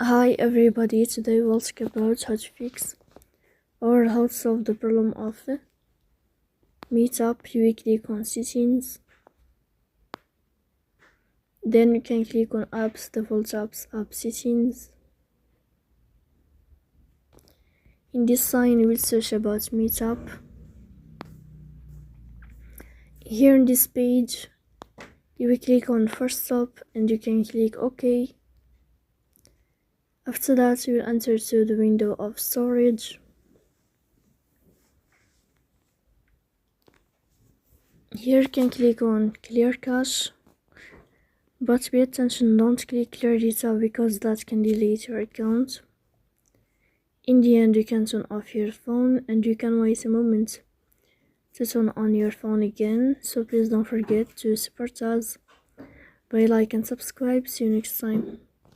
Hi everybody, today we'll talk about how to fix or how to solve the problem of Meetup. You click on settings, then you can click on apps, default apps, app settings. In this sign you will search about Meetup. Here in this page you will click on first stop and you can click OK. After that you will enter to the window of storage. Here you can click on clear cache, but pay attention, don't click clear data because that can delete your account. In the end you can turn off your phone and you can wait a moment to turn on your phone again, so please don't forget to support us by like and subscribe. See you next time.